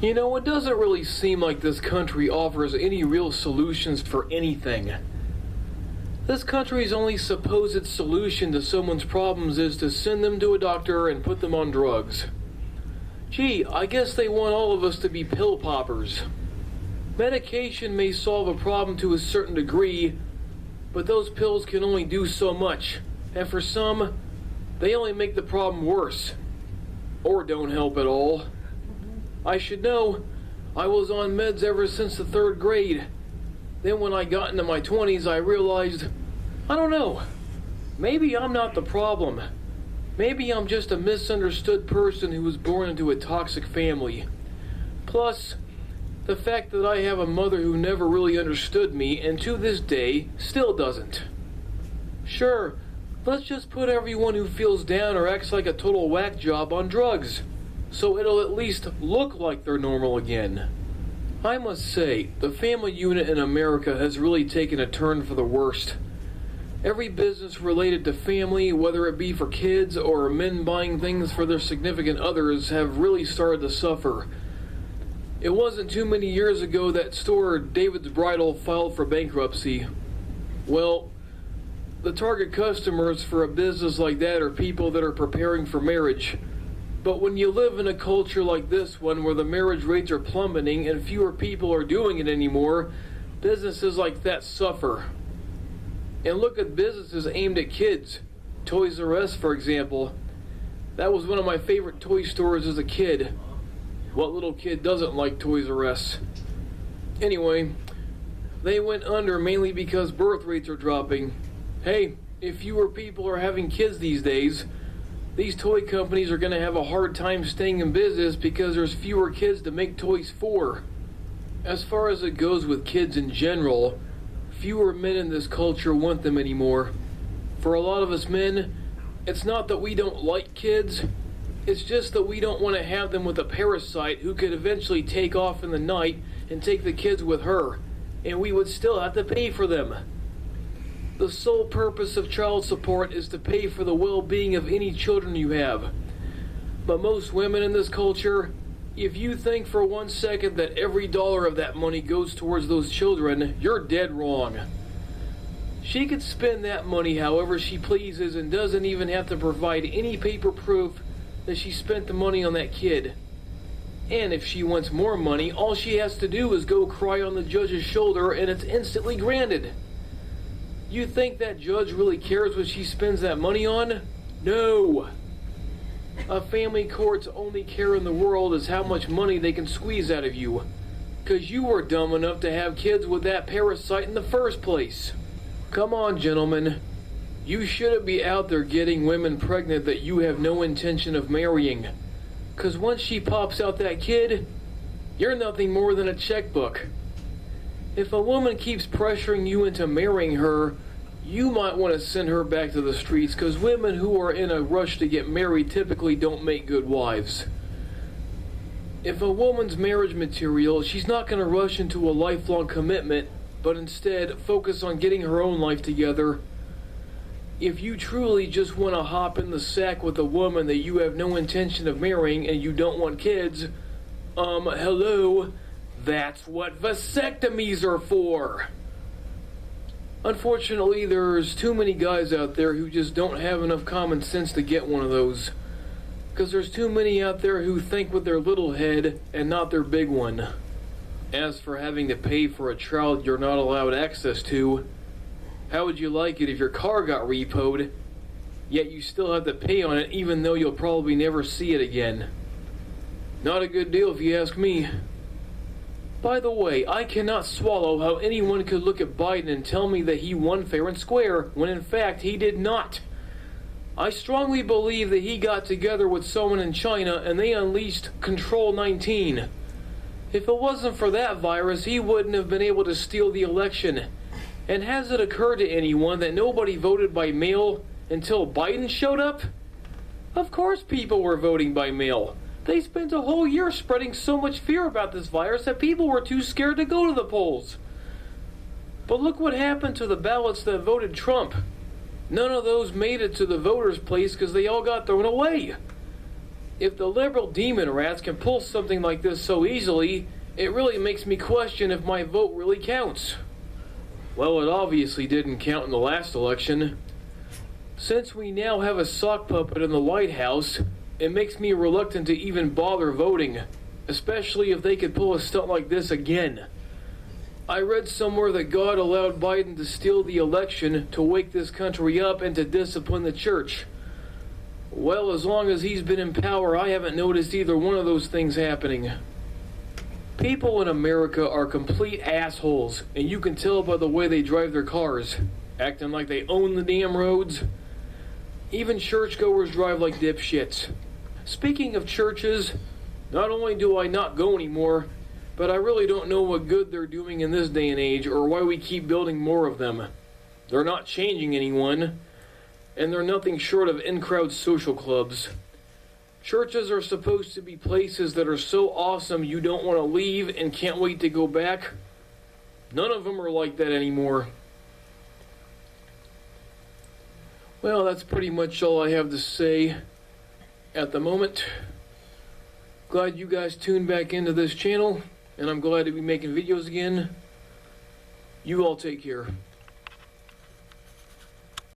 It doesn't really seem like this country offers any real solutions for anything. This country's only supposed solution to someone's problems is to send them to a doctor and put them on drugs. Gee, I guess they want all of us to be pill poppers. Medication may solve a problem to a certain degree, but those pills can only do so much, and for some, they only make the problem worse. Or don't help at all. I should know. I was on meds ever since the 3rd grade. Then when I got into my 20s, I realized, I don't know, maybe I'm not the problem. Maybe I'm just a misunderstood person who was born into a toxic family. Plus, the fact that I have a mother who never really understood me and to this day still doesn't. Sure, let's just put everyone who feels down or acts like a total whack job on drugs, so it'll at least look like they're normal again. I must say, the family unit in America has really taken a turn for the worst. Every business related to family, whether it be for kids or men buying things for their significant others, have really started to suffer. It wasn't too many years ago that store David's Bridal filed for bankruptcy. Well, the target customers for a business like that are people that are preparing for marriage. But when you live in a culture like this one where the marriage rates are plummeting and fewer people are doing it anymore, businesses like that suffer. And look at businesses aimed at kids. Toys R Us, for example. That was one of my favorite toy stores as a kid. What little kid doesn't like Toys R Us? Anyway, they went under mainly because birth rates are dropping. Hey, if fewer people are having kids these days, these toy companies are going to have a hard time staying in business because there's fewer kids to make toys for. As far as it goes with kids in general, fewer men in this culture want them anymore. For a lot of us men, it's not that we don't like kids, it's just that we don't want to have them with a parasite who could eventually take off in the night and take the kids with her, and we would still have to pay for them. The sole purpose of child support is to pay for the well-being of any children you have. But most women in this culture, if you think for 1 second that every dollar of that money goes towards those children, you're dead wrong. She could spend that money however she pleases and doesn't even have to provide any paper proof that she spent the money on that kid. And if she wants more money, all she has to do is go cry on the judge's shoulder and it's instantly granted. You think that judge really cares what she spends that money on? No! A family court's only care in the world is how much money they can squeeze out of you. 'Cause you were dumb enough to have kids with that parasite in the first place. Come on, gentlemen. You shouldn't be out there getting women pregnant that you have no intention of marrying. 'Cause once she pops out that kid, you're nothing more than a checkbook. If a woman keeps pressuring you into marrying her, you might want to send her back to the streets, because women who are in a rush to get married typically don't make good wives. If a woman's marriage material, she's not going to rush into a lifelong commitment, but instead focus on getting her own life together. If you truly just want to hop in the sack with a woman that you have no intention of marrying and you don't want kids, hello, that's what vasectomies are for. Unfortunately, there's too many guys out there who just don't have enough common sense to get one of those. Because there's too many out there who think with their little head and not their big one. As for having to pay for a child you're not allowed access to, how would you like it if your car got repoed, yet you still have to pay on it even though you'll probably never see it again? Not a good deal if you ask me. By the way, I cannot swallow how anyone could look at Biden and tell me that he won fair and square, when in fact he did not. I strongly believe that he got together with someone in China and they unleashed Control 19. If it wasn't for that virus, he wouldn't have been able to steal the election. And has it occurred to anyone that nobody voted by mail until Biden showed up? Of course people were voting by mail. They spent a whole year spreading so much fear about this virus that people were too scared to go to the polls. But look what happened to the ballots that voted Trump. None of those made it to the voters' place because they all got thrown away. If the liberal demon rats can pull something like this so easily, it really makes me question if my vote really counts. Well, it obviously didn't count in the last election. Since we now have a sock puppet in the White House, it makes me reluctant to even bother voting, especially if they could pull a stunt like this again. I read somewhere that God allowed Biden to steal the election to wake this country up and to discipline the church. Well, as long as he's been in power, I haven't noticed either one of those things happening. People in America are complete assholes, and you can tell by the way they drive their cars, acting like they own the damn roads. Even churchgoers drive like dipshits. Speaking of churches, not only do I not go anymore, but I really don't know what good they're doing in this day and age or why we keep building more of them. They're not changing anyone, and they're nothing short of in-crowd social clubs. Churches are supposed to be places that are so awesome you don't want to leave and can't wait to go back. None of them are like that anymore. Well, that's pretty much all I have to say at the moment. Glad you guys tuned back into this channel, and I'm glad to be making videos again. You all take care.